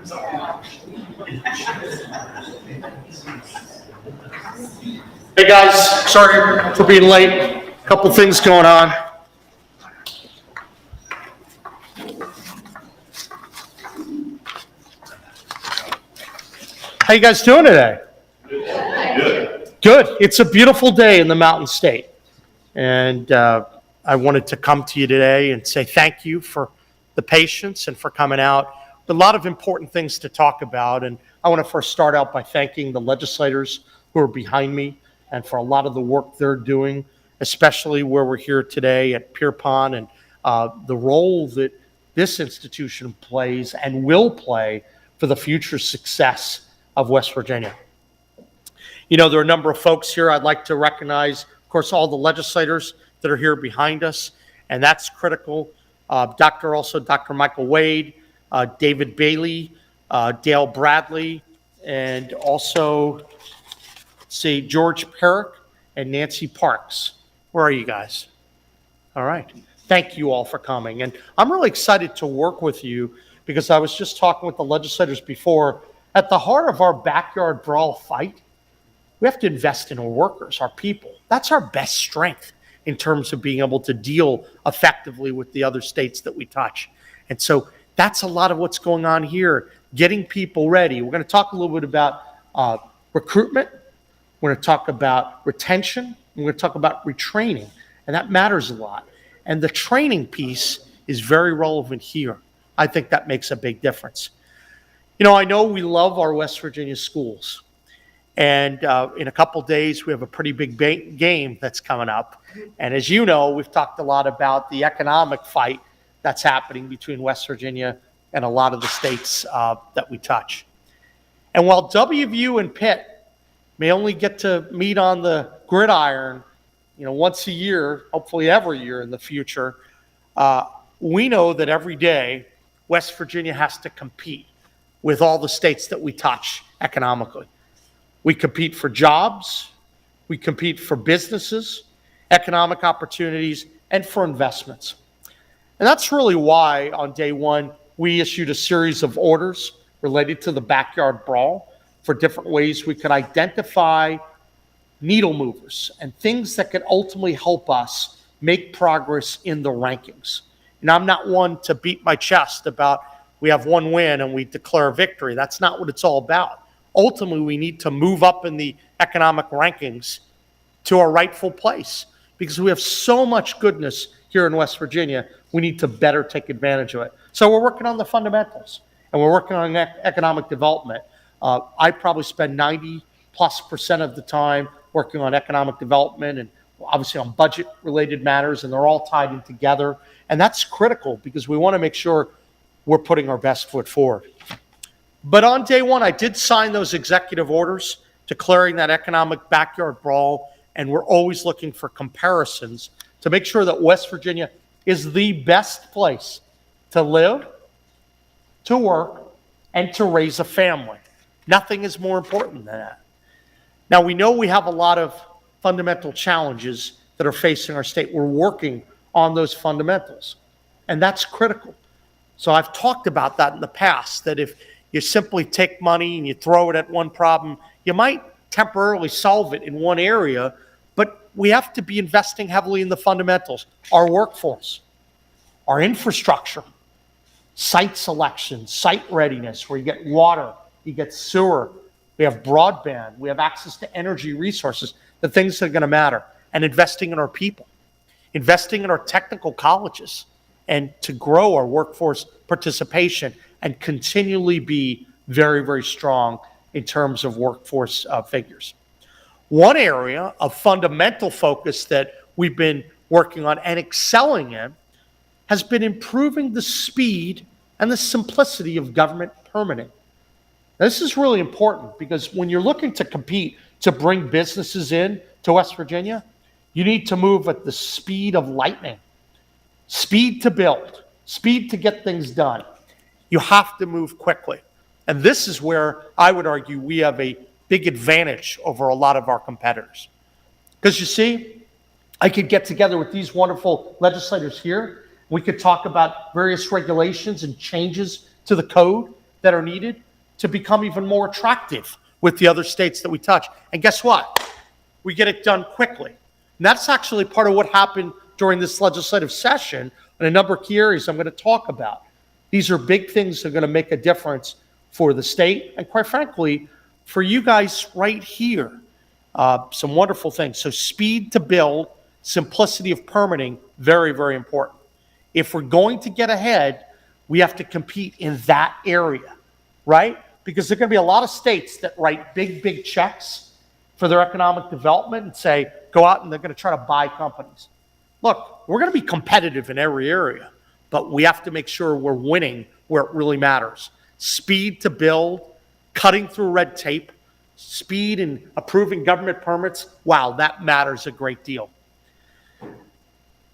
Hey guys, sorry for being late. A couple things going on. How you guys doing today? Good. It's a beautiful day in the Mountain State. And I wanted to come to you today and say thank you for the patience and for coming out. A lot of important things to talk about. And I want to first start out by thanking the legislators who are behind me and for a lot of the work they're doing, especially where we're here today at Pierpont and the role that this institution plays and will play for the future success of West Virginia. You know, there are a number of folks here I'd like to recognize, of course, all the legislators that are here behind us, and that's critical. Dr. Michael Wade, David Bailey, Dale Bradley, and also, George Perrick and Nancy Parks. Where are you guys? All right. Thank you all for coming. And I'm really excited to work with you because I was just talking with the legislators before. At the heart of our backyard brawl fight, we have to invest in our workers, our people. That's our best strength in terms of being able to deal effectively with the other states that we touch. And so that's a lot of what's going on here, getting people ready. We're going to talk a little bit about recruitment. We're going to talk about retention. We're going to talk about retraining, and that matters a lot. And the training piece is very relevant here. I think that makes a big difference. You know, I know we love our West Virginia schools. And in a couple days, we have a pretty big game that's coming up. And as you know, we've talked a lot about the economic fight that's happening between West Virginia and a lot of the states that we touch. And while WVU and Pitt may only get to meet on the gridiron, you know, once a year, hopefully every year in the future, we know that every day West Virginia has to compete with all the states that we touch economically. We compete for jobs, we compete for businesses, economic opportunities, and for investments. And that's really why on day one, we issued a series of orders related to the backyard brawl for different ways we could identify needle movers and things that could ultimately help us make progress in the rankings. And I'm not one to beat my chest about we have one win and we declare victory. That's not what it's all about. Ultimately, we need to move up in the economic rankings to our rightful place because we have so much goodness here in West Virginia. We need to better take advantage of it. So we're working on the fundamentals and we're working on economic development. I probably spend 90+% of the time working on economic development and obviously on budget related matters, and they're all tied in together. And that's critical because we want to make sure we're putting our best foot forward. But on day one, I did sign those executive orders declaring that economic backyard brawl, and we're always looking for comparisons to make sure that West Virginia is the best place to live, to work, and to raise a family. Nothing is more important than that. Now, we know we have a lot of fundamental challenges that are facing our state. We're working on those fundamentals, and that's critical. So I've talked about that in the past, that if you simply take money and you throw it at one problem, you might temporarily solve it in one area, but we have to be investing heavily in the fundamentals. Our workforce, our infrastructure, site selection, site readiness, where you get water, you get sewer, we have broadband, we have access to energy resources, the things that are going to matter, and investing in our people, investing in our technical colleges, and to grow our workforce participation and continually be very, very strong in terms of workforce figures. One area of fundamental focus that we've been working on and excelling in has been improving the speed and the simplicity of government permitting. Now, this is really important because when you're looking to compete to bring businesses in to West Virginia, you need to move at the speed of lightning. Speed to build, speed to get things done. You have to move quickly. And this is where I would argue we have a big advantage over a lot of our competitors. Because you see, I could get together with these wonderful legislators here. We could talk about various regulations and changes to the code that are needed to become even more attractive with the other states that we touch. And guess what? We get it done quickly. And that's actually part of what happened during this legislative session in a number of key areas I'm going to talk about. These are big things that are going to make a difference for the state and, quite frankly, for you guys right here. Some wonderful things. So speed to build, simplicity of permitting, very, very important. If we're going to get ahead, we have to compete in that area, right? Because there are going to be a lot of states that write big, big checks for their economic development and say, go out and they're going to try to buy companies. Look, we're going to be competitive in every area, but we have to make sure we're winning where it really matters. Speed to build, cutting through red tape, speed in approving government permits, wow, that matters a great deal.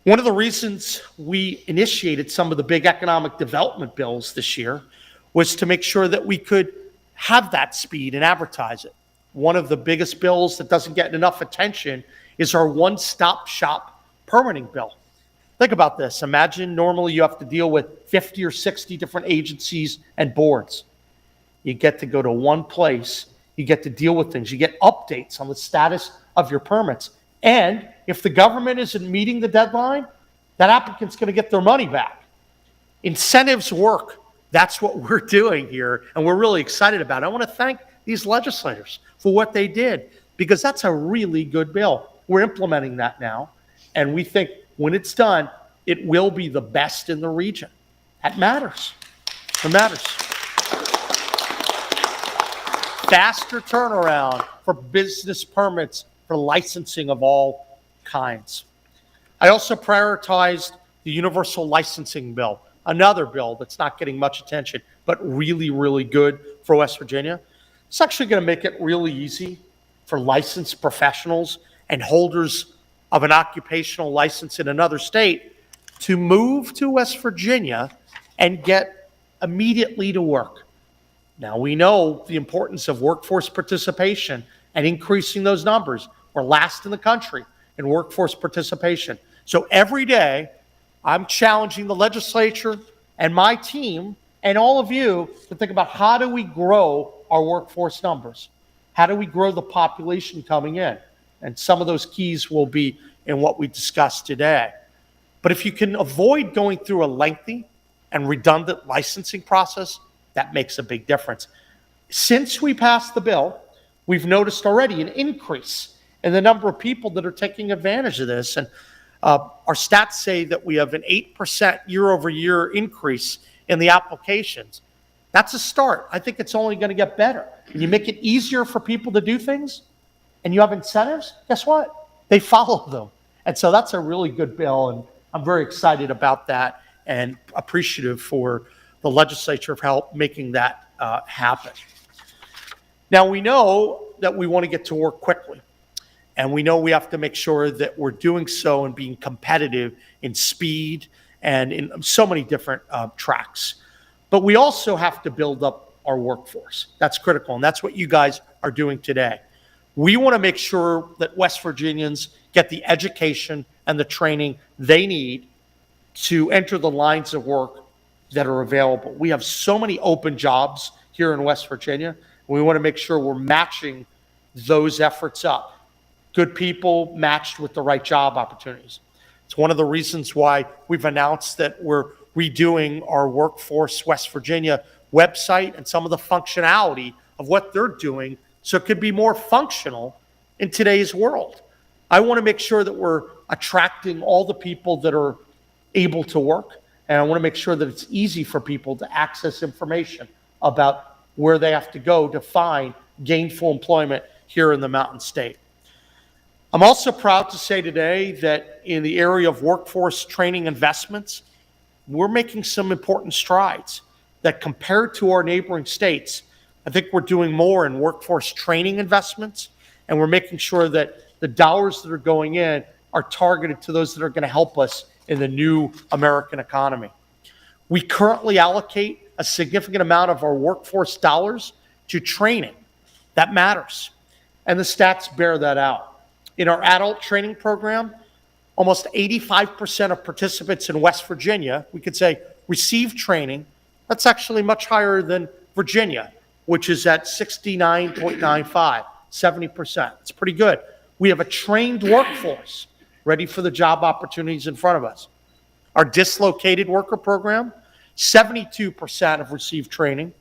One of the reasons we initiated some of the big economic development bills this year was to make sure that we could have that speed and advertise it. One of the biggest bills that doesn't get enough attention is our one-stop shop permitting bill. Think about this. Imagine normally you have to deal with 50 or 60 different agencies and boards. You get to go to one place. You get to deal with things. You get updates on the status of your permits. And if the government isn't meeting the deadline, that applicant's going to get their money back. Incentives work. That's what we're doing here, and we're really excited about it. I want to thank these legislators for what they did, because that's a really good bill. We're implementing that now, and we think when it's done, it will be the best in the region. That matters. It matters. Faster turnaround for business permits for licensing of all kinds. I also prioritized the universal licensing bill, another bill that's not getting much attention, but really, really good for West Virginia. It's actually going to make it really easy for licensed professionals and holders of an occupational license in another state to move to West Virginia and get immediately to work. Now, we know the importance of workforce participation and increasing those numbers. We're last in the country in workforce participation. So every day, I'm challenging the legislature and my team and all of you to think about how do we grow our workforce numbers? How do we grow the population coming in? And some of those keys will be in what we discussed today. But if you can avoid going through a lengthy and redundant licensing process, that makes a big difference. Since we passed the bill, we've noticed already an increase in the number of people that are taking advantage of this. And our stats say that we have an 8% year-over-year increase in the applications. That's a start. I think it's only going to get better. When you make it easier for people to do things and you have incentives, guess what? They follow them. And so that's a really good bill, and I'm very excited about that and appreciative for the legislature of help making that happen. Now, we know that we want to get to work quickly, and we know we have to make sure that we're doing so and being competitive in speed and in so many different tracks. But we also have to build up our workforce. That's critical, and that's what you guys are doing today. We want to make sure that West Virginians get the education and the training they need to enter the lines of work that are available. We have so many open jobs here in West Virginia. We want to make sure we're matching those efforts up. Good people matched with the right job opportunities. It's one of the reasons why we've announced that we're redoing our Workforce West Virginia website and some of the functionality of what they're doing so it could be more functional in today's world. I want to make sure that we're attracting all the people that are able to work, and I want to make sure that it's easy for people to access information about where they have to go to find gainful employment here in the Mountain State. I'm also proud to say today that in the area of workforce training investments, we're making some important strides that compared to our neighboring states, I think we're doing more in workforce training investments, and we're making sure that the dollars that are going in are targeted to those that are going to help us in the new American economy. We currently allocate a significant amount of our workforce dollars to training. That matters, and the stats bear that out. In our adult training program, almost 85% of participants in West Virginia, we could say, receive training. That's actually much higher than Virginia, which is at 69.95, 70%. It's pretty good. We have a trained workforce ready for the job opportunities in front of us. Our dislocated worker program, 72% have received training.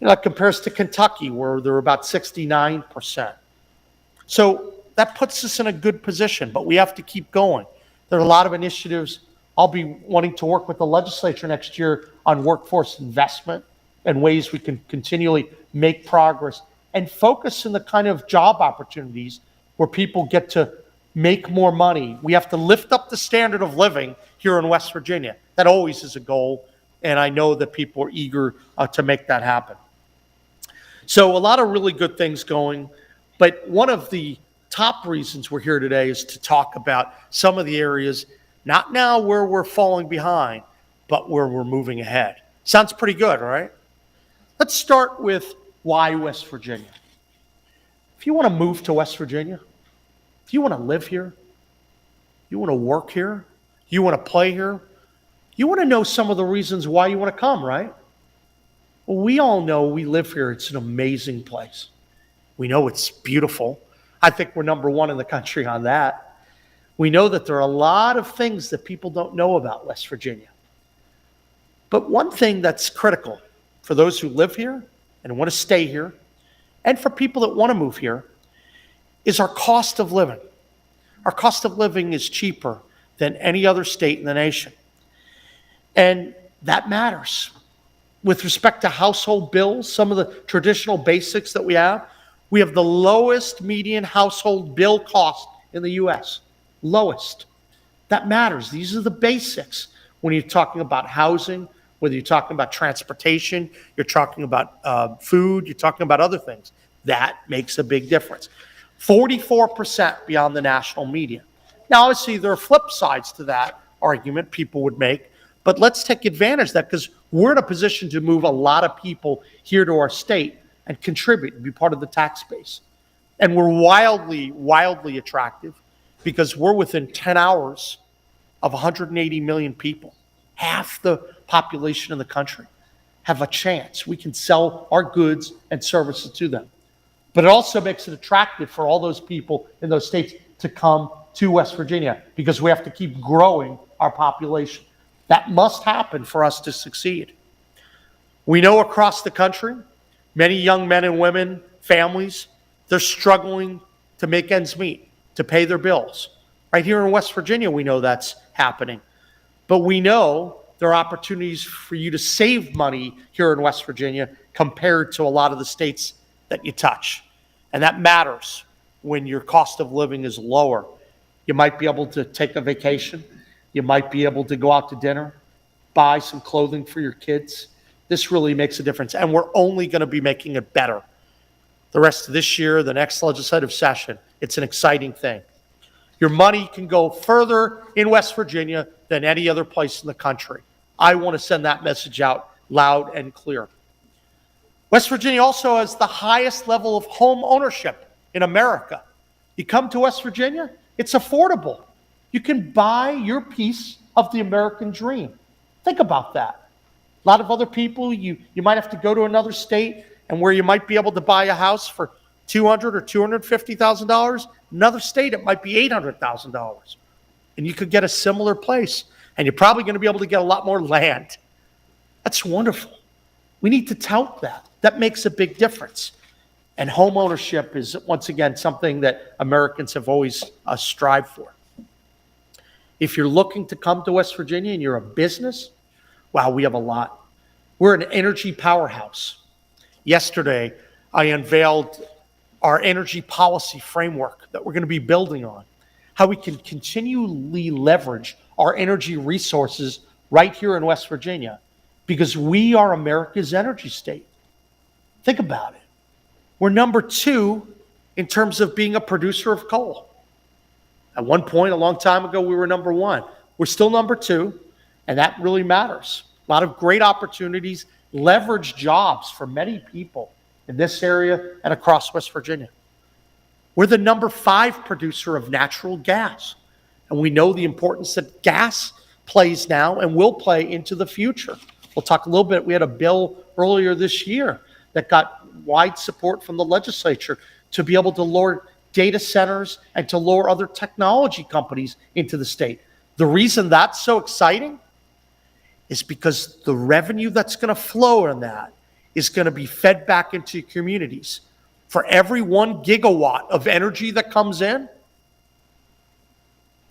That compares to Kentucky, where they're about 69%. So that puts us in a good position, but we have to keep going. There are a lot of initiatives. I'll be wanting to work with the legislature next year on workforce investment and ways we can continually make progress and focus on the kind of job opportunities where people get to make more money. We have to lift up the standard of living here in West Virginia. That always is a goal, and I know that people are eager to make that happen. So a lot of really good things going, but one of the top reasons we're here today is to talk about some of the areas, not now where we're falling behind, but where we're moving ahead. Sounds pretty good, right? Let's start with why West Virginia. If you want to move to West Virginia, if you want to live here, you want to work here, you want to play here, you want to know some of the reasons why you want to come, right? Well, we all know we live here. It's an amazing place. We know it's beautiful. I think we're number one in the country on that. We know that there are a lot of things that people don't know about West Virginia. But one thing that's critical for those who live here and want to stay here, and for people that want to move here, is our cost of living. Our cost of living is cheaper than any other state in the nation. And that matters. With respect to household bills, some of the traditional basics that we have the lowest median household bill cost in the U.S. Lowest. That matters. These are the basics. When you're talking about housing, whether you're talking about transportation, you're talking about food, you're talking about other things. That makes a big difference. 44% beyond the national median. Now, obviously, there are flip sides to that argument people would make, but let's take advantage of that because we're in a position to move a lot of people here to our state and contribute and be part of the tax base. And we're wildly, wildly attractive because we're within 10 hours of 180 million people. Half the population in the country have a chance. We can sell our goods and services to them. But it also makes it attractive for all those people in those states to come to West Virginia because we have to keep growing our population. That must happen for us to succeed. We know across the country, many young men and women, families, they're struggling to make ends meet, to pay their bills. Right here in West Virginia, we know that's happening. But we know there are opportunities for you to save money here in West Virginia compared to a lot of the states that you touch. And that matters when your cost of living is lower. You might be able to take a vacation. You might be able to go out to dinner, buy some clothing for your kids. This really makes a difference. And we're only going to be making it better. The rest of this year, the next legislative session, it's an exciting thing. Your money can go further in West Virginia than any other place in the country. I want to send that message out loud and clear. West Virginia also has the highest level of home ownership in America. You come to West Virginia, it's affordable. You can buy your piece of the American dream. Think about that. A lot of other people, you might have to go to another state and where you might be able to buy a house for $200,000 or $250,000, another state it might be $800,000. And you could get a similar place. And you're probably going to be able to get a lot more land. That's wonderful. We need to tout that. That makes a big difference. And home ownership is, once again, something that Americans have always strived for. If you're looking to come to West Virginia and you're a business, wow, we have a lot. We're an energy powerhouse. Yesterday, I unveiled our energy policy framework that we're going to be building on, how we can continually leverage our energy resources right here in West Virginia because we are America's energy state. Think about it. We're number 2 in terms of being a producer of coal. At one point, a long time ago, we were number 1. We're still number 2, and that really matters. A lot of great opportunities, leverage jobs for many people in this area and across West Virginia. We're the number 5 producer of natural gas, and we know the importance that gas plays now and will play into the future. We'll talk a little bit. We had a bill earlier this year that got wide support from the legislature to be able to lower data centers and to lure other technology companies into the state. The reason that's so exciting is because the revenue that's going to flow in that is going to be fed back into communities. For every 1 gigawatt of energy that comes in,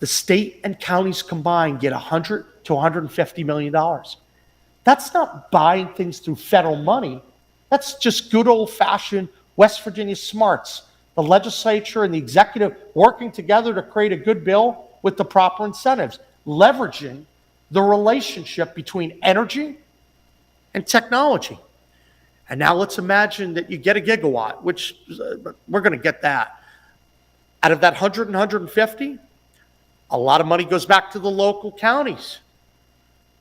the state and counties combined get $100 to $150 million. That's not buying things through federal money. That's just good old-fashioned West Virginia smarts, the legislature and the executive working together to create a good bill with the proper incentives, leveraging the relationship between energy and technology. And now let's imagine that you get a gigawatt, which we're going to get that. Out of that 100 and 150, a lot of money goes back to the local counties.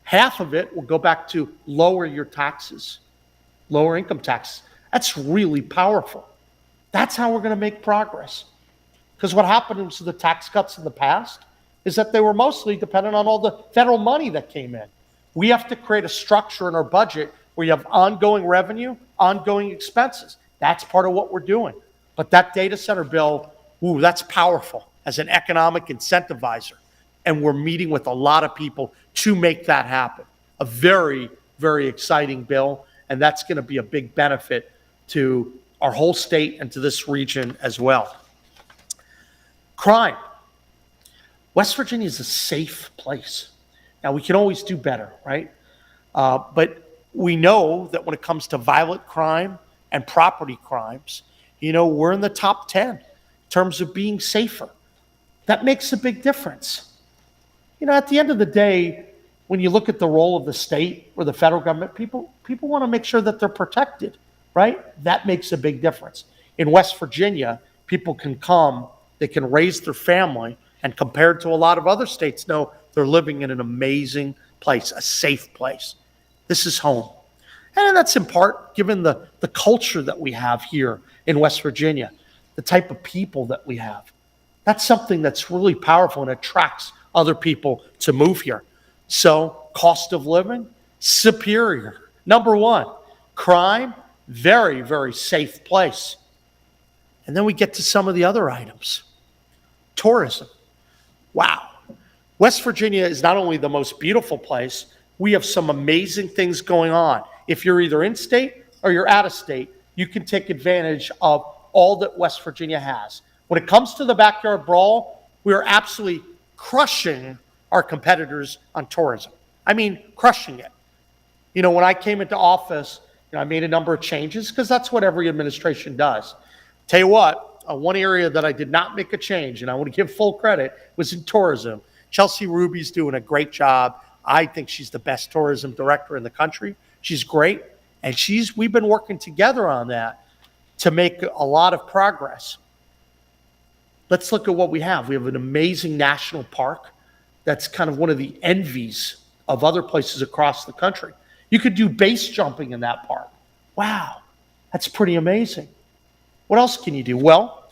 Half of it will go back to lower your taxes, lower income taxes. That's really powerful. That's how we're going to make progress. Because what happened to the tax cuts in the past is that they were mostly dependent on all the federal money that came in. We have to create a structure in our budget where you have ongoing revenue, ongoing expenses. That's part of what we're doing. But that data center bill, that's powerful as an economic incentivizer. And we're meeting with a lot of people to make that happen. A very, very exciting bill. And that's going to be a big benefit to our whole state and to this region as well. Crime. West Virginia is a safe place. Now, we can always do better, right? But we know that when it comes to violent crime and property crimes, we're in the top 10 in terms of being safer. That makes a big difference. At the end of the day, when you look at the role of the state or the federal government, people want to make sure that they're protected, right? That makes a big difference. In West Virginia, people can come, they can raise their family, and compared to a lot of other states, know they're living in an amazing place, a safe place. This is home. And that's in part given the culture that we have here in West Virginia, the type of people that we have. That's something that's really powerful and attracts other people to move here. So, cost of living, superior. Number one, crime, very, very safe place. And then we get to some of the other items. Tourism. Wow. West Virginia is not only the most beautiful place, we have some amazing things going on. If you're either in state or you're out of state, you can take advantage of all that West Virginia has. When it comes to the backyard brawl, we are absolutely crushing our competitors on tourism. I mean, crushing it. When I came into office, I made a number of changes because that's what every administration does. Tell you what, one area that I did not make a change, and I want to give full credit, was in tourism. Chelsea Ruby's doing a great job. I think she's the best tourism director in the country. She's great, and we've been working together on that to make a lot of progress. Let's look at what we have. We have an amazing national park that's kind of one of the envies of other places across the country. You could do base jumping in that park. Wow, that's pretty amazing. What else can you do? Well,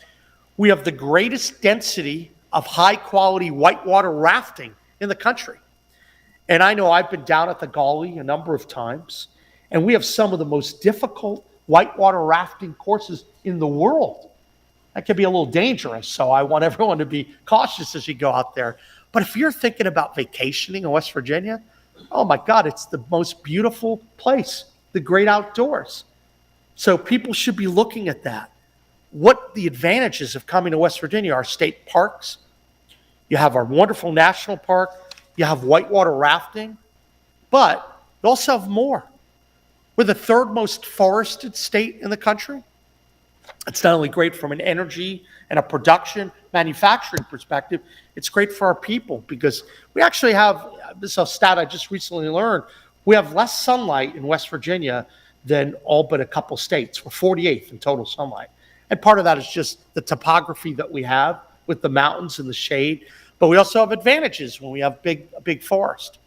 we have the greatest density of high-quality whitewater rafting in the country. And I know I've been down at the Gauley a number of times, and we have some of the most difficult whitewater rafting courses in the world. That can be a little dangerous, so I want everyone to be cautious as you go out there. But if you're thinking about vacationing in West Virginia, oh my God, it's the most beautiful place, the great outdoors. So people should be looking at that. What the advantages of coming to West Virginia are state parks. You have our wonderful national park. You have whitewater rafting. But you also have more. We're the third most forested state in the country. It's not only great from an energy and a production manufacturing perspective, it's great for our people because we actually have, this is a stat I just recently learned, we have less sunlight in West Virginia than all but a couple states. We're 48th in total sunlight. And part of that is just the topography that we have with the mountains and the shade. But we also have advantages when we have a big forest.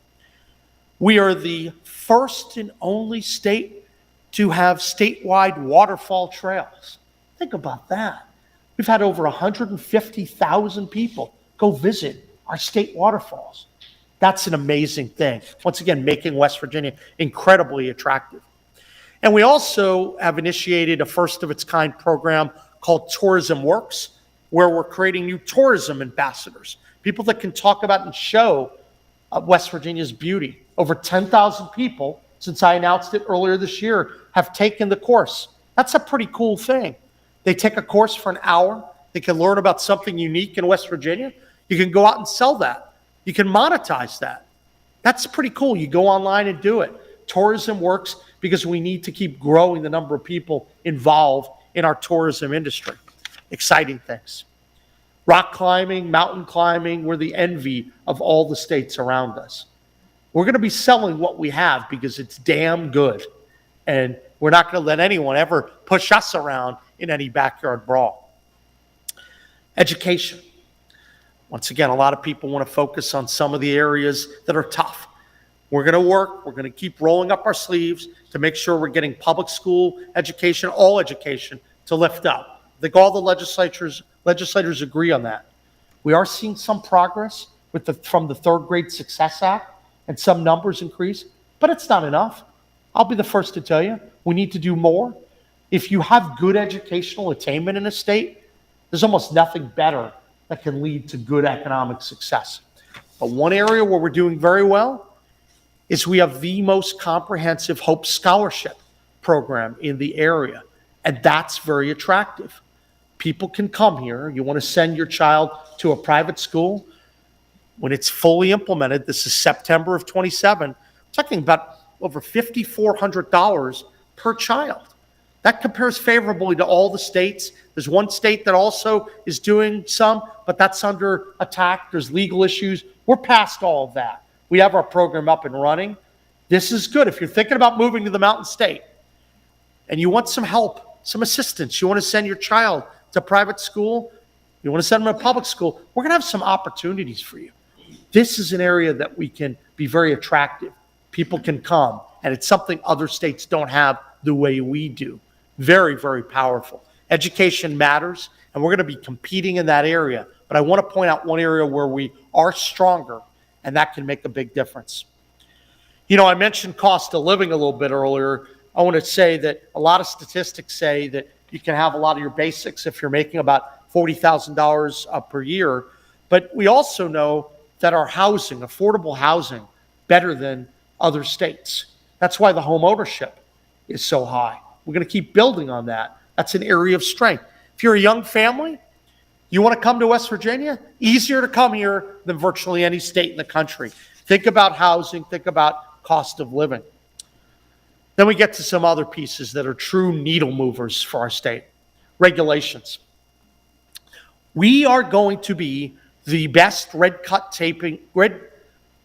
We are the first and only state to have statewide waterfall trails. Think about that. We've had over 150,000 people go visit our state waterfalls. That's an amazing thing. Once again, making West Virginia incredibly attractive. And we also have initiated a first-of-its-kind program called Tourism Works, where we're creating new tourism ambassadors, people that can talk about and show West Virginia's beauty. Over 10,000 people, since I announced it earlier this year, have taken the course. That's a pretty cool thing. They take a course for an hour. They can learn about something unique in West Virginia. You can go out and sell that. You can monetize that. That's pretty cool. You go online and do it. Tourism works because we need to keep growing the number of people involved in our tourism industry. Exciting things. Rock climbing, mountain climbing, we're the envy of all the states around us. We're going to be selling what we have because it's damn good. And we're not going to let anyone ever push us around in any backyard brawl. Education. Once again, a lot of people want to focus on some of the areas that are tough. We're going to work. We're going to keep rolling up our sleeves to make sure we're getting public school education, all education, to lift up. I think all the legislators agree on that. We are seeing some progress from the Third Grade Success Act and some numbers increase, but it's not enough. I'll be the first to tell you, we need to do more. If you have good educational attainment in a state, there's almost nothing better that can lead to good economic success. But one area where we're doing very well is we have the most comprehensive Hope Scholarship program in the area, and that's very attractive. People can come here. You want to send your child to a private school. When it's fully implemented, this is September of 27, we're talking about over $5,400 per child. That compares favorably to all the states. There's one state that also is doing some, but that's under attack. There's legal issues. We're past all of that. We have our program up and running. This is good. If you're thinking about moving to the Mountain State and you want some help, some assistance, you want to send your child to private school, you want to send them to public school, we're going to have some opportunities for you. This is an area that we can be very attractive. People can come, and it's something other states don't have the way we do. Very, very powerful. Education matters, and we're going to be competing in that area. But I want to point out one area where we are stronger, and that can make a big difference. You know, I mentioned cost of living a little bit earlier. I want to say that a lot of statistics say that you can have a lot of your basics if you're making about $40,000 per year. But we also know that our housing, affordable housing, better than other states. That's why the home ownership is so high. We're going to keep building on that. That's an area of strength. If you're a young family, you want to come to West Virginia, easier to come here than virtually any state in the country. Think about housing, think about cost of living. Then we get to some other pieces that are true needle movers for our state. Regulations. We are going to be the best red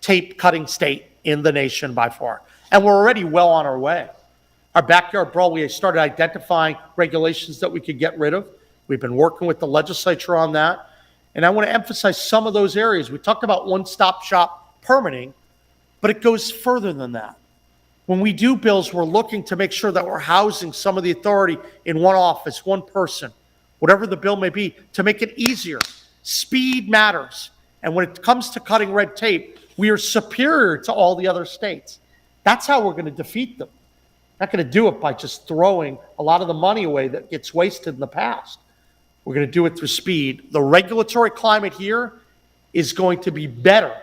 tape cutting state in the nation by far. And we're already well on our way. Our backyard brawl, we started identifying regulations that we could get rid of. We've been working with the legislature on that. And I want to emphasize some of those areas. We talked about one-stop shop permitting, but it goes further than that. When we do bills, we're looking to make sure that we're housing some of the authority in one office, one person, whatever the bill may be, to make it easier. Speed matters. And when it comes to cutting red tape, we are superior to all the other states. That's how we're going to defeat them. Not going to do it by just throwing a lot of the money away that gets wasted in the past. We're going to do it through speed. The regulatory climate here is going to be better.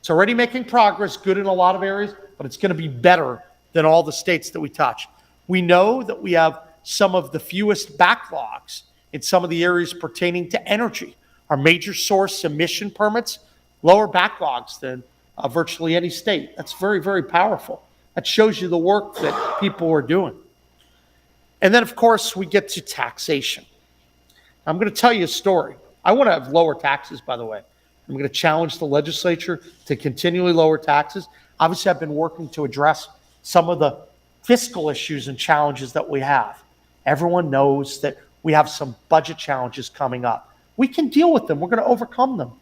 It's already making progress, good in a lot of areas, but it's going to be better than all the states that we touch. We know that we have some of the fewest backlogs in some of the areas pertaining to energy. Our major source emission permits, lower backlogs than virtually any state. That's very, very powerful. That shows you the work that people are doing. And then, of course, we get to taxation. I'm going to tell you a story. I want to have lower taxes, by the way. I'm going to challenge the legislature to continually lower taxes. Obviously, I've been working to address some of the fiscal issues and challenges that we have. Everyone knows that we have some budget challenges coming up. We can deal with them. We're going to overcome them.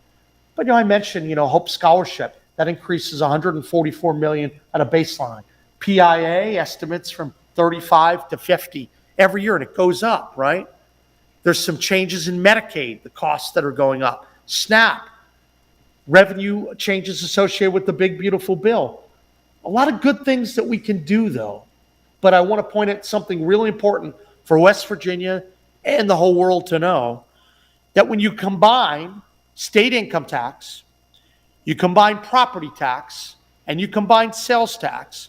But I mentioned, Hope Scholarship. That increases $144 million at a baseline. PIA estimates from 35 to 50 every year, and it goes up, right? There's some changes in Medicaid, the costs that are going up. SNAP, revenue changes associated with the big, beautiful bill. A lot of good things that we can do, though. But I want to point at something really important for West Virginia and the whole world to know, that when you combine state income tax, you combine property tax, and you combine sales tax,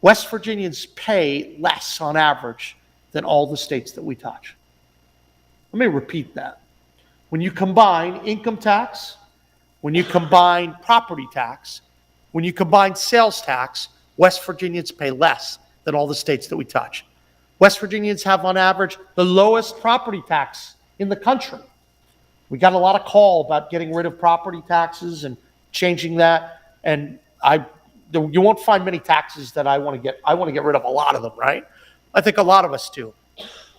West Virginians pay less on average than all the states that we touch. Let me repeat that. When you combine income tax, when you combine property tax, when you combine sales tax, West Virginians pay less than all the states that we touch. West Virginians have, on average, the lowest property tax in the country. We got a lot of call about getting rid of property taxes and changing that, and you won't find many taxes that I want to get. I want to get rid of a lot of them, right? I think a lot of us do.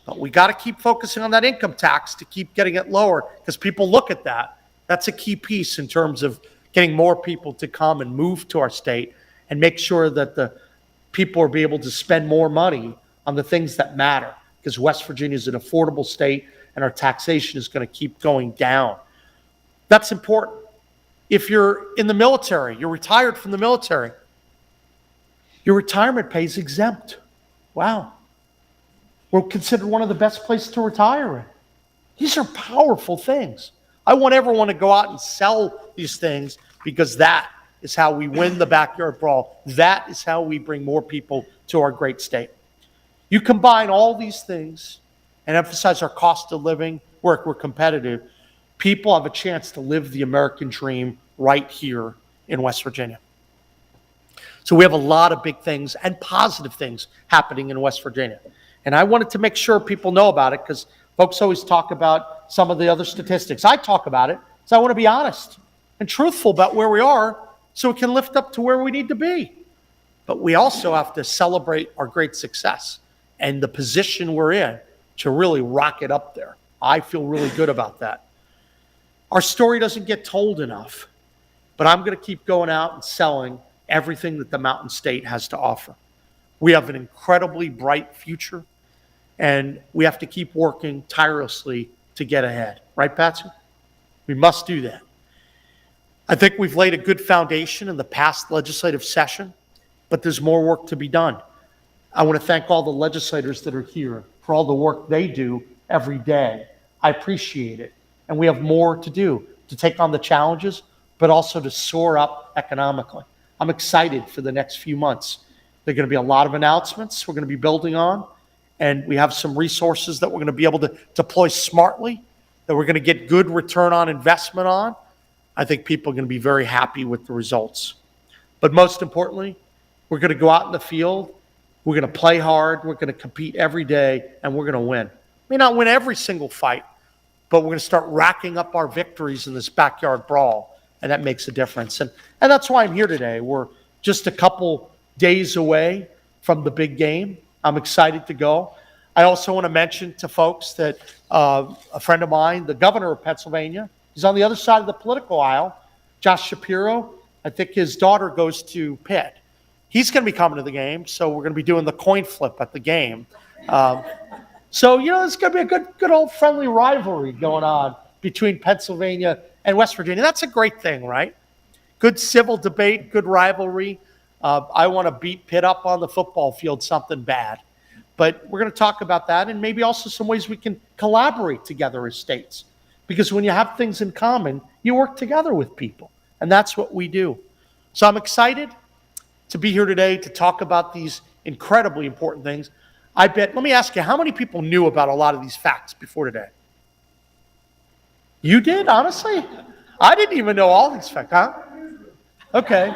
But we got to keep focusing on that income tax to keep getting it lower, because people look at that. That's a key piece in terms of getting more people to come and move to our state and make sure that the people are able to spend more money on the things that matter, because West Virginia is an affordable state and our taxation is going to keep going down. That's important. If you're in the military, you're retired from the military, your retirement pay is exempt. Wow. We're considered one of the best places to retire in. These are powerful things. I want everyone to go out and sell these things, because that is how we win the backyard brawl. That is how we bring more people to our great state. You combine all these things and emphasize our cost of living, we're competitive. People have a chance to live the American dream right here in West Virginia. So we have a lot of big things and positive things happening in West Virginia. And I wanted to make sure people know about it, because folks always talk about some of the other statistics. I talk about it, so I want to be honest and truthful about where we are so we can lift up to where we need to be. But we also have to celebrate our great success and the position we're in to really rock it up there. I feel really good about that. Our story doesn't get told enough, but I'm going to keep going out and selling everything that the Mountain State has to offer. We have an incredibly bright future, and we have to keep working tirelessly to get ahead. Right, Patsy? We must do that. I think we've laid a good foundation in the past legislative session, but there's more work to be done. I want to thank all the legislators that are here for all the work they do every day. I appreciate it. And we have more to do to take on the challenges, but also to soar up economically. I'm excited for the next few months. There are going to be a lot of announcements we're going to be building on, and we have some resources that we're going to be able to deploy smartly, that we're going to get good return on investment on. I think people are going to be very happy with the results. But most importantly, we're going to go out in the field, we're going to play hard, we're going to compete every day, and we're going to win. May not win every single fight, but we're going to start racking up our victories in this backyard brawl, and that makes a difference. And that's why I'm here today. We're just a couple days away from the big game. I'm excited to go. I also want to mention to folks that a friend of mine, the governor of Pennsylvania, he's on the other side of the political aisle, Josh Shapiro. I think his daughter goes to Pitt. He's going to be coming to the game, so we're going to be doing the coin flip at the game. So, it's going to be a good old friendly rivalry going on between Pennsylvania and West Virginia. That's a great thing, right? Good civil debate, good rivalry. I want to beat Pitt up on the football field, something bad. But we're going to talk about that, and maybe also some ways we can collaborate together as states. Because when you have things in common, you work together with people. And that's what we do. So I'm excited to be here today to talk about these incredibly important things. Let me ask you, how many people knew about a lot of these facts before today? You did, honestly? I didn't even know all these facts, huh? Okay.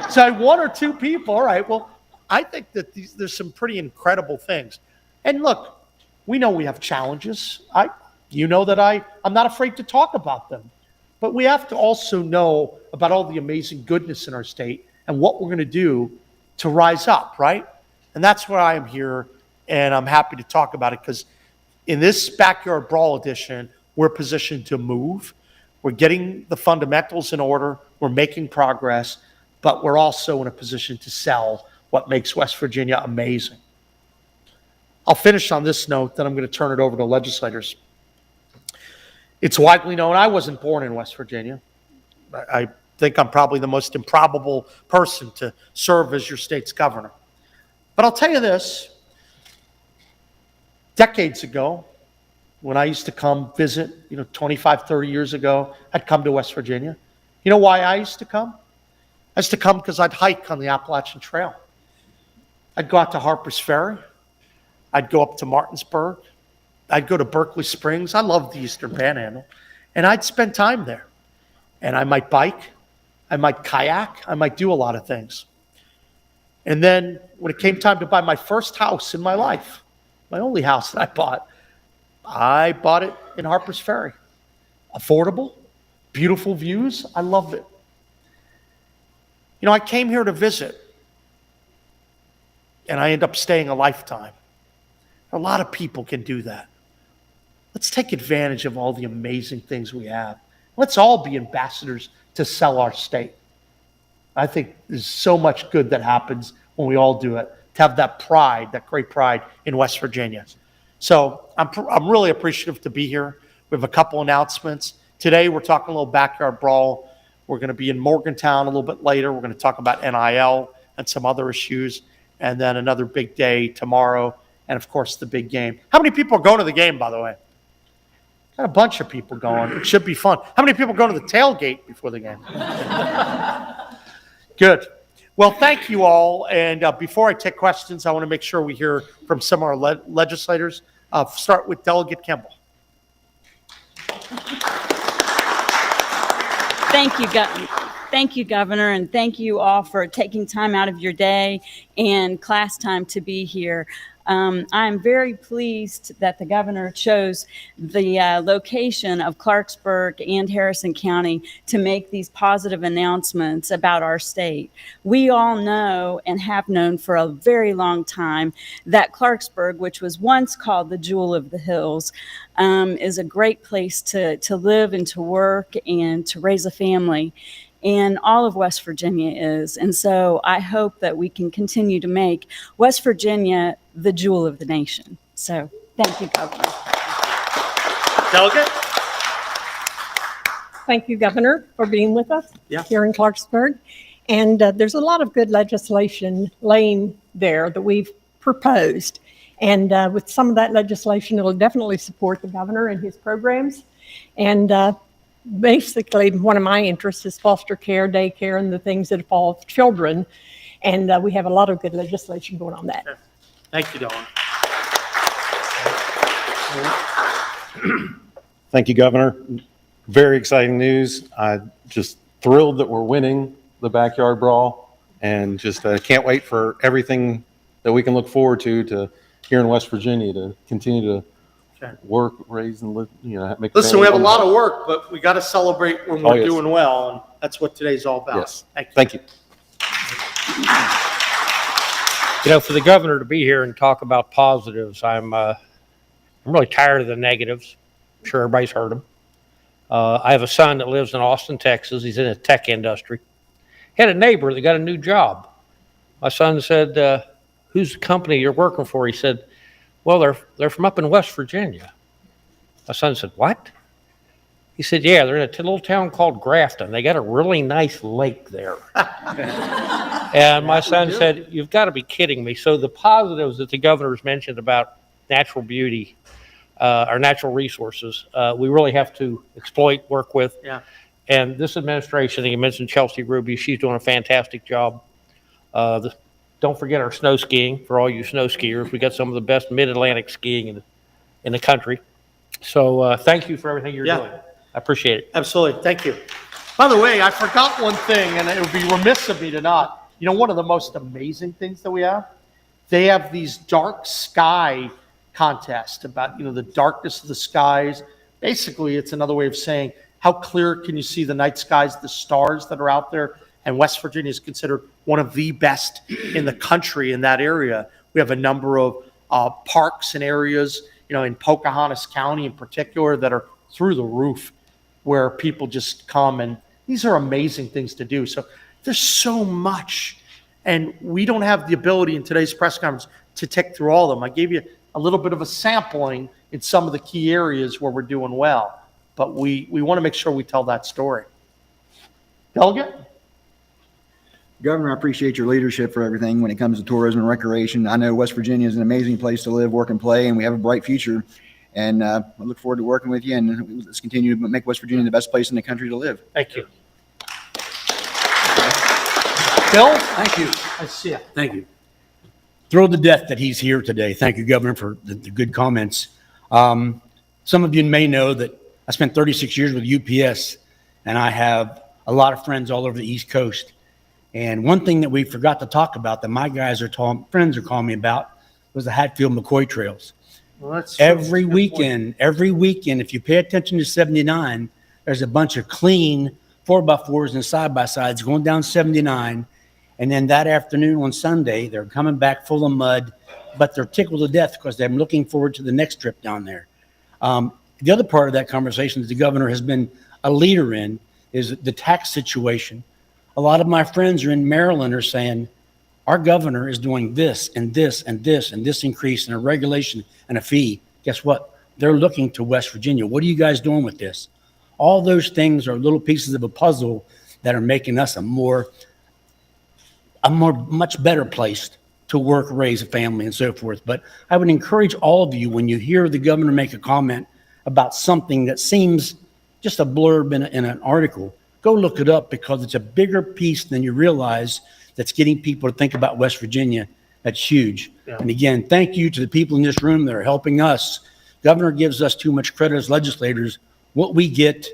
So I had one or two people. All right. Well, I think that there's some pretty incredible things. And look, we know we have challenges. You know that I'm not afraid to talk about them. But we have to also know about all the amazing goodness in our state and what we're going to do to rise up, right? And that's why I am here, and I'm happy to talk about it, because in this Backyard Brawl edition, we're positioned to move. We're getting the fundamentals in order. We're making progress, but we're also in a position to sell what makes West Virginia amazing. I'll finish on this note, then I'm going to turn it over to legislators. It's widely known I wasn't born in West Virginia. I think I'm probably the most improbable person to serve as your state's governor. But I'll tell you this, decades ago, when I used to come visit, 25, 30 years ago, I'd come to West Virginia. You know why I used to come? I used to come because I'd hike on the Appalachian Trail. I'd go out to Harper's Ferry. I'd go up to Martinsburg. I'd go to Berkeley Springs. I love the Eastern Panhandle. And I'd spend time there. And I might bike. I might kayak. I might do a lot of things. And then when it came time to buy my first house in my life, my only house that I bought it in Harper's Ferry. Affordable, beautiful views. I loved it. I came here to visit, and I end up staying a lifetime. A lot of people can do that. Let's take advantage of all the amazing things we have. Let's all be ambassadors to sell our state. I think there's so much good that happens when we all do it, to have that pride, that great pride in West Virginia. So I'm really appreciative to be here. We have a couple announcements. Today we're talking a little backyard brawl. We're going to be in Morgantown a little bit later. We're going to talk about NIL and some other issues. And then another big day tomorrow. And of course, the big game. How many people are going to the game, by the way? Got a bunch of people going. It should be fun. How many people are going to the tailgate before the game? Good. Well, thank you all. And before I take questions, I want to make sure we hear from some of our legislators. Start with Delegate Kimball. Thank you, Governor, and thank you all for taking time out of your day and class time to be here. I'm very pleased that the governor chose the location of Clarksburg and Harrison County to make these positive announcements about our state. We all know and have known for a very long time that Clarksburg, which was once called the Jewel of the Hills, is a great place to live and to work and to raise a family. And all of West Virginia is. And so I hope that we can continue to make West Virginia the jewel of the nation. So thank you, Governor. Delegate? Thank you, Governor, for being with us here in Clarksburg. And there's a lot of good legislation laying there that we've proposed. And with some of that legislation, it will definitely support the governor and his programs. And basically, one of my interests is foster care, daycare, and the things that involve children. And we have a lot of good legislation going on that. Thank you, Dawn. Thank you, Governor. Very exciting news. I'm just thrilled that we're winning the backyard brawl, and just can't wait for everything that we can look forward to here in West Virginia to continue to work, raise, and live, make. Listen, we have a lot of work, but we got to celebrate when we're doing well, and that's what today's all about. Yes. Thank you. For the governor to be here and talk about positives, I'm really tired of the negatives. I'm sure everybody's heard them. I have a son that lives in Austin, Texas. He's in the tech industry. He had a neighbor that got a new job. My son said, "Who's the company you're working for?" He said, "Well, they're from up in West Virginia." My son said, "What?" He said, "Yeah, they're in a little town called Grafton. They got a really nice lake there." And my son said, "You've got to be kidding me." So the positives that the governor's mentioned about natural beauty, our natural resources, we really have to exploit, work with. Yeah. And this administration, you mentioned Chelsea Ruby, she's doing a fantastic job. Don't forget our snow skiing for all you snow skiers. We got some of the best mid-Atlantic skiing in the country. So thank you for everything you're doing. I appreciate it. Absolutely. Thank you. By the way, I forgot one thing, and it would be remiss of me to not. One of the most amazing things that we have, they have these dark sky contests about, the darkness of the skies. Basically, it's another way of saying how clear can you see the night skies, the stars that are out there. And West Virginia is considered one of the best in the country in that area. We have a number of parks and areas, in Pocahontas County in particular, that are through the roof, where people just come, and these are amazing things to do. So there's so much, and we don't have the ability in today's press conference to tick through all of them. I gave you a little bit of a sampling in some of the key areas where we're doing well, but we want to make sure we tell that story. Delegate? Governor, I appreciate your leadership for everything when it comes to tourism and recreation. I know West Virginia is an amazing place to live, work, and play, and we have a bright future. And I look forward to working with you, and let's continue to make West Virginia the best place in the country to live. Thank you. Bill? Thank you. I see you. Thank you. Thrilled to death that he's here today. Thank you, Governor, for the good comments. Some of you may know that I spent 36 years with UPS, and I have a lot of friends all over the East Coast. And one thing that we forgot to talk about that my guys friends are calling me about was the Hatfield-McCoy trails. Well, that's Every weekend, if you pay attention to 79, there's a bunch of clean 4x4s and side-by-sides going down 79. And then that afternoon on Sunday, they're coming back full of mud, but they're tickled to death because they're looking forward to the next trip down there. The other part of that conversation that the governor has been a leader in is the tax situation. A lot of my friends are in Maryland are saying, our governor is doing this and this and this and this increase in a regulation and a fee. Guess what? They're looking to West Virginia. What are you guys doing with this? All those things are little pieces of a puzzle that are making us a much better place to work, raise a family, and so forth. But I would encourage all of you, when you hear the governor make a comment about something that seems just a blurb in an article, go look it up, because it's a bigger piece than you realize that's getting people to think about West Virginia. That's huge. Yeah. And again, thank you to the people in this room that are helping us. Governor gives us too much credit as legislators. What we get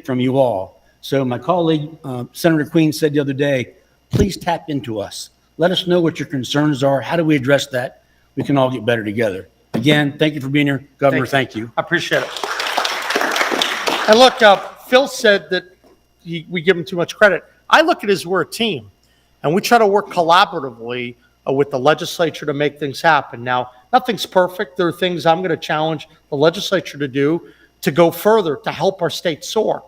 from you all. So my colleague, Senator Queen, said the other day, please tap into us. Let us know what your concerns are. How do we address that? We can all get better together. Again, thank you for being here. Governor, thank you. I appreciate it. And look, Phil said that we give him too much credit. I look at it as we're a team, and we try to work collaboratively with the legislature to make things happen. Now, nothing's perfect. There are things I'm going to challenge the legislature to do to go further to help our state soar.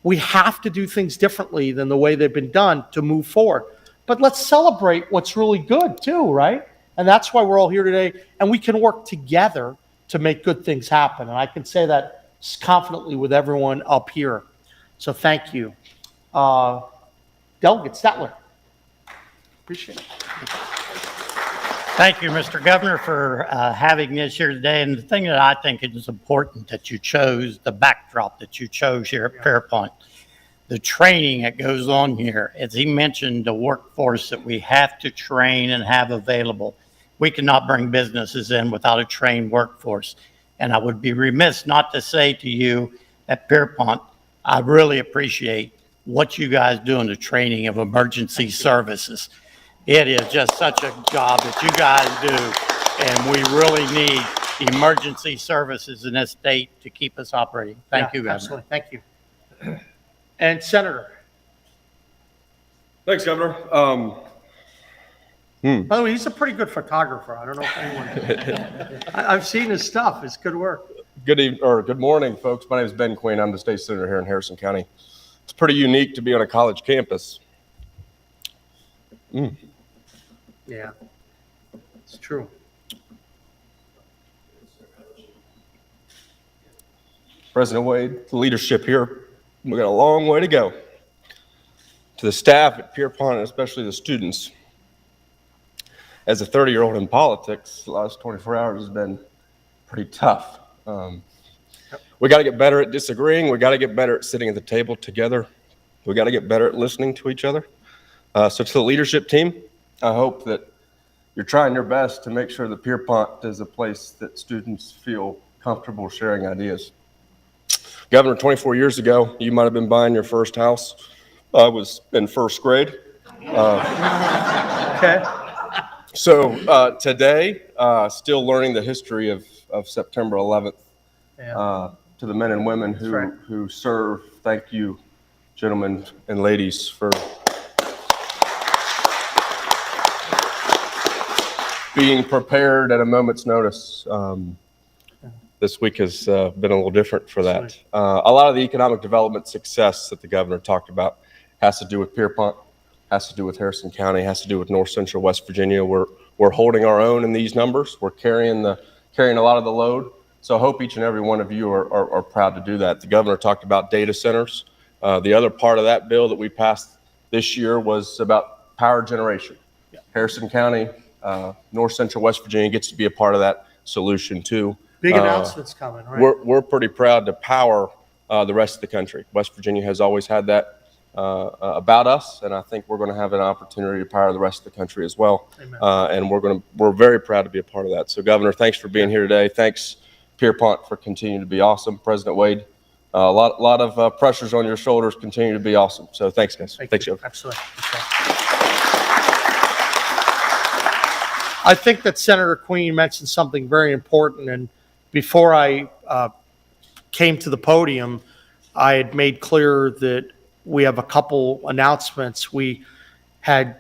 We have to do things differently than the way they've been done to move forward. But let's celebrate what's really good too, right? And that's why we're all here today, and we can work together to make good things happen. And I can say that confidently with everyone up here. So thank you. Delegate Statler. Appreciate it. Thank you, Mr. Governor, for having this here today. And the thing that I think is important that you chose, the backdrop that you chose here at Pierpont, the training that goes on here. As he mentioned, the workforce that we have to train and have available. We cannot bring businesses in without a trained workforce. And I would be remiss not to say to you at Pierpont, I really appreciate what you guys do in the training of emergency services. It is just such a job that you guys do, and we really need emergency services in this state to keep us operating. Thank you, Governor. Absolutely. Thank you. And Senator. Thanks, Governor. By the way, he's a pretty good photographer. I don't know if anyone. I've seen his stuff. It's good work. Good morning, folks. My name is Ben Quinn. I'm the state senator here in Harrison County. It's pretty unique to be on a college campus. Yeah, it's true. President Wade, the leadership here, we got a long way to go. To the staff at Pierpont, and especially the students. As a 30-year-old in politics, the last 24 hours has been pretty tough. We got to get better at disagreeing. We got to get better at sitting at the table together. We got to get better at listening to each other. So to the leadership team, I hope that you're trying your best to make sure that Pierpont is a place that students feel comfortable sharing ideas. Governor, 24 years ago, you might have been buying your first house. I was in first grade. Okay. So today, still learning the history of September 11th. Yeah. To the men and women who serve, thank you, gentlemen and ladies, for being prepared at a moment's notice. This week has been a little different for that. A lot of the economic development success that the governor talked about has to do with Pierpont, has to do with Harrison County, has to do with North Central West Virginia. We're holding our own in these numbers. We're carrying a lot of the load. So I hope each and every one of you are proud to do that. The governor talked about data centers. The other part of that bill that we passed this year was about power generation. Harrison County, North Central West Virginia gets to be a part of that solution too. Big announcements coming, right? We're pretty proud to power the rest of the country. West Virginia has always had that about us, and I think we're going to have an opportunity to power the rest of the country as well. And we're very proud to be a part of that. So, Governor, thanks for being here today. Thanks, Pierpont, for continuing to be awesome. President Wade, a lot of pressures on your shoulders, continue to be awesome. So, thanks, guys. Thanks, Joe. Absolutely. I think that Senator Queen mentioned something very important, and before I came to the podium, I had made clear that we have a couple announcements. We had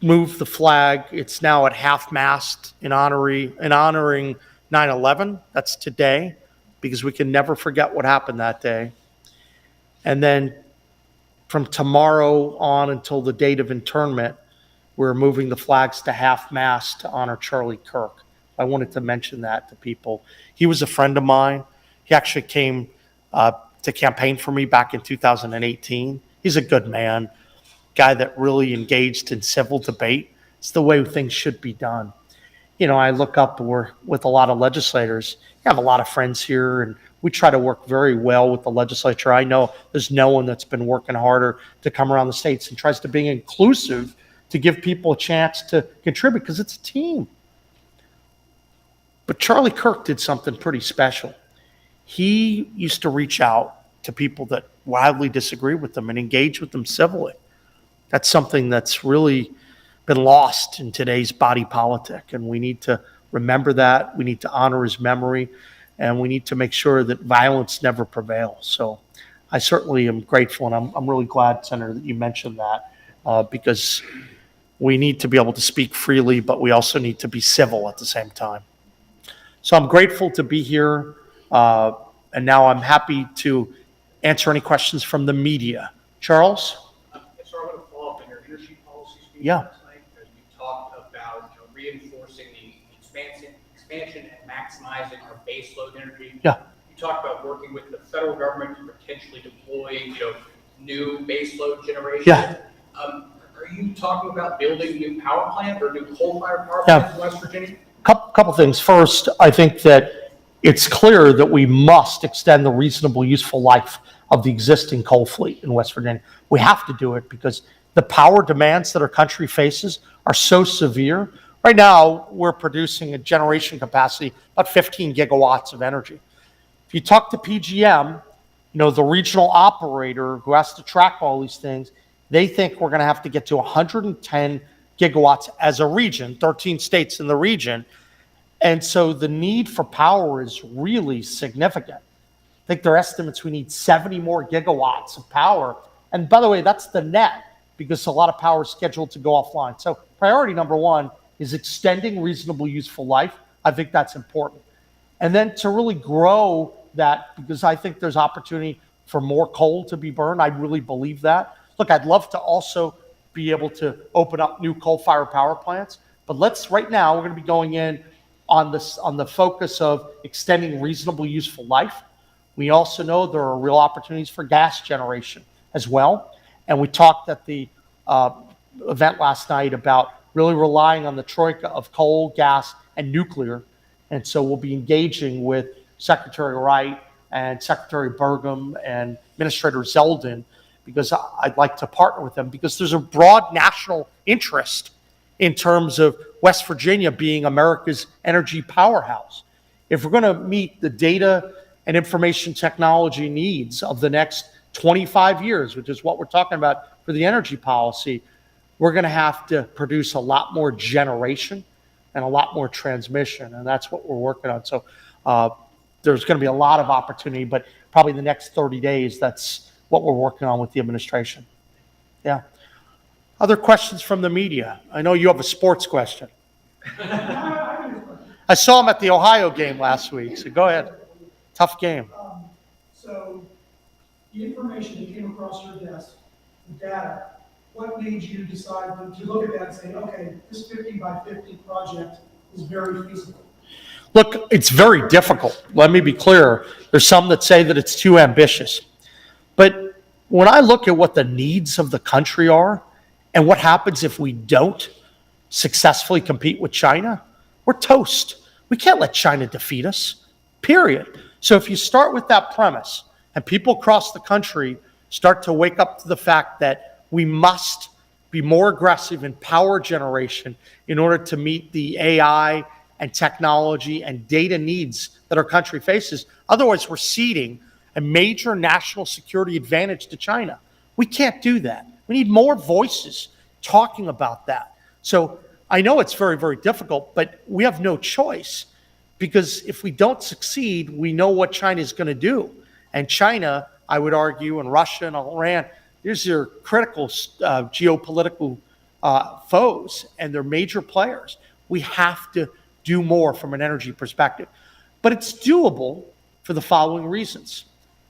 moved the flag. It's now at half-mast in honoring 9/11. That's today, because we can never forget what happened that day. And then from tomorrow on until the date of internment, we're moving the flags to half-mast to honor Charlie Kirk. I wanted to mention that to people. He was a friend of mine. He actually came to campaign for me back in 2018. He's a good man, guy that really engaged in civil debate. It's the way things should be done. You know, I look up, we're with a lot of legislators. I have a lot of friends here, and we try to work very well with the legislature. I know there's no one that's been working harder to come around the states and tries to be inclusive to give people a chance to contribute, because it's a team. But Charlie Kirk did something pretty special. He used to reach out to people that wildly disagree with them and engage with them civilly. That's something that's really been lost in today's body politic, and we need to remember that. We need to honor his memory, and we need to make sure that violence never prevails. So I certainly am grateful, and I'm really glad, Senator, that you mentioned that, because we need to be able to speak freely, but we also need to be civil at the same time. So I'm grateful to be here, and now I'm happy to answer any questions from the media. Charles? Sir, I want to follow up on your energy policy speech Yeah. last night. You talked about reinforcing the expansion and maximizing our baseload energy. Yeah. You talked about working with the federal government to potentially deploy new baseload generation. Yeah. Are you talking about building new power plant or new coal-fired power Yeah. plants in West Virginia? Couple things. First, I think that it's clear that we must extend the reasonable useful life of the existing coal fleet in West Virginia. We have to do it because the power demands that our country faces are so severe. Right now, we're producing a generation capacity about 15 gigawatts of energy. If you talk to PGM, the regional operator who has to track all these things, they think we're going to have to get to 110 gigawatts as a region, 13 states in the region. And so the need for power is really significant. I think their estimates, we need 70 more gigawatts of power. And by the way, that's the net, because a lot of power is scheduled to go offline. So priority number one is extending reasonable useful life. I think that's important. And then to really grow that, because I think there's opportunity for more coal to be burned. I really believe that. Look, I'd love to also be able to open up new coal-fired power plants, but right now, we're going to be going in on the focus of extending reasonable useful life. We also know there are real opportunities for gas generation as well. And we talked at the event last night about really relying on the troika of coal, gas, and nuclear. And so we'll be engaging with Secretary Wright and Secretary Burgum and Administrator Zeldin, because I'd like to partner with them, because there's a broad national interest in terms of West Virginia being America's energy powerhouse. If we're going to meet the data and information technology needs of the next 25 years, which is what we're talking about for the energy policy, we're going to have to produce a lot more generation and a lot more transmission, and that's what we're working on. So there's going to be a lot of opportunity, but probably the next 30 days, that's what we're working on with the administration. Yeah. Other questions from the media? I know you have a sports question. I saw him at the Ohio game last week, so go ahead. Tough game. So the information that came across your desk, the data, what made you decide to look at that and say, okay, this 50 by 50 project is very feasible? Look, it's very difficult. Let me be clear. There's some that say that it's too ambitious. when I look at what the needs of the country are and what happens if we don't successfully compete with China, we're toast. We can't let China defeat us, period. So if you start with that premise and people across the country start to wake up to the fact that we must be more aggressive in power generation in order to meet the AI and technology and data needs that our country faces. Otherwise, we're ceding a major national security advantage to China. We can't do that. We need more voices talking about that. So I know it's very, very difficult, but we have no choice, because if we don't succeed, we know what China is going to do. And China, I would argue, and Russia and Iran, these are critical geopolitical foes, and they're major players. We have to do more from an energy perspective. But it's doable for the following reasons.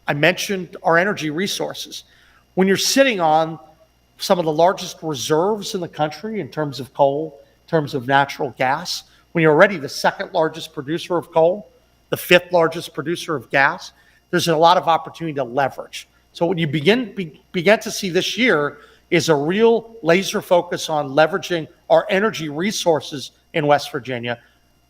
I mentioned our energy resources. When you're sitting on some of the largest reserves in the country in terms of coal, in terms of natural gas, when you're already the second largest producer of coal, the fifth largest producer of gas, there's a lot of opportunity to leverage. So what you begin to see this year is a real laser focus on leveraging our energy resources in West Virginia.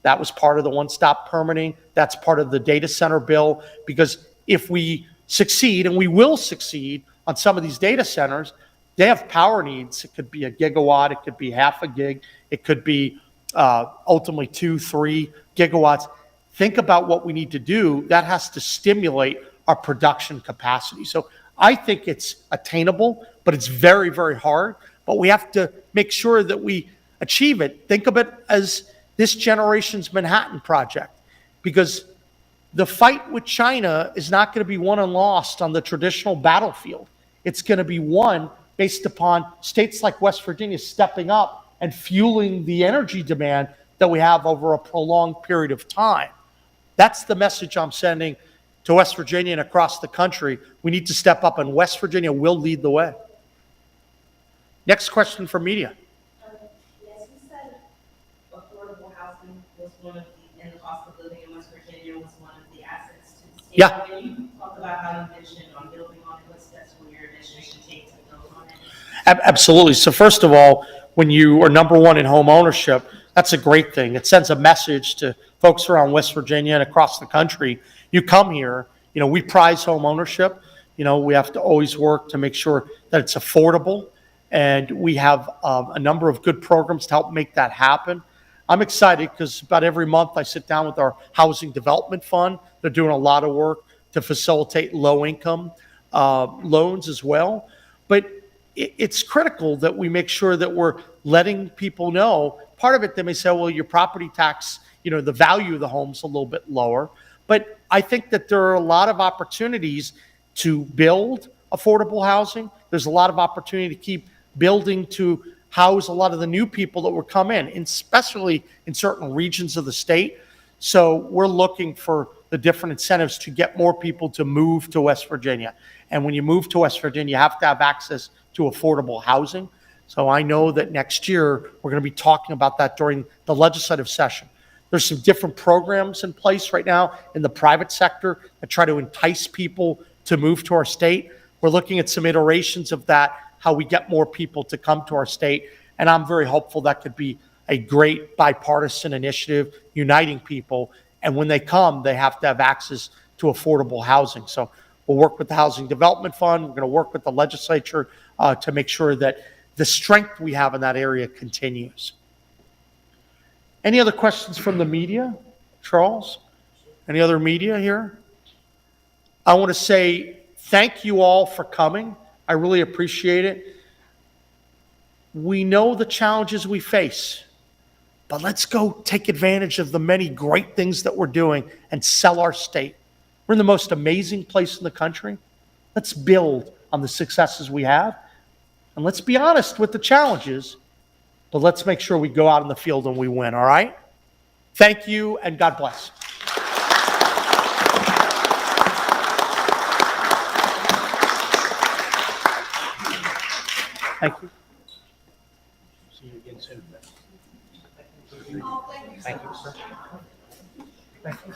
That was part of the one-stop permitting. That's part of the data center bill, because if we succeed, and we will succeed on some of these data centers, they have power needs. It could be a gigawatt, it could be half a gig, it could be ultimately 2-3 gigawatts. Think about what we need to do. That has to stimulate our production capacity. So I think it's attainable, but it's very, very hard. But we have to make sure that we achieve it. Think of it as this generation's Manhattan Project, because the fight with China is not going to be won and lost on the traditional battlefield. It's going to be won based upon states like West Virginia stepping up and fueling the energy demand that we have over a prolonged period of time. That's the message I'm sending to West Virginia and across the country. We need to step up, and West Virginia will lead the way. Next question for media. Yes, you said affordable housing was one of the, and the cost of living in West Virginia was one of the assets to the state. Yeah. Can you talk about how you mentioned on building on it, what steps will your administration take to build on it? Absolutely. So first of all, when you are number one in home ownership, that's a great thing. It sends a message to folks around West Virginia and across the country. You come here, we prize home ownership. We have to always work to make sure that it's affordable. And we have a number of good programs to help make that happen. I'm excited because about every month I sit down with our Housing Development Fund. They're doing a lot of work to facilitate low-income loans as well. But it's critical that we make sure that we're letting people know. Part of it, they may say, well, your property tax, the value of the home's a little bit lower. But I think that there are a lot of opportunities to build affordable housing. There's a lot of opportunity to keep building to house a lot of the new people that will come in, especially in certain regions of the state. So we're looking for the different incentives to get more people to move to West Virginia. And when you move to West Virginia, you have to have access to affordable housing. So I know that next year we're going to be talking about that during the legislative session. There's some different programs in place right now in the private sector that try to entice people to move to our state. We're looking at some iterations of that, how we get more people to come to our state. And I'm very hopeful that could be a great bipartisan initiative uniting people. And when they come, they have to have access to affordable housing. So we'll work with the Housing Development Fund. We're going to work with the legislature to make sure that the strength we have in that area continues. Any other questions from the media? Charles? Any other media here? I want to say thank you all for coming. I really appreciate it. We know the challenges we face, but let's go take advantage of the many great things that we're doing and sell our state. We're in the most amazing place in the country. Let's build on the successes we have. And let's be honest with the challenges, but let's make sure we go out in the field and we win, all right? Thank you, and God bless. Thank you. See you again soon. Thank you, sir. Thank you.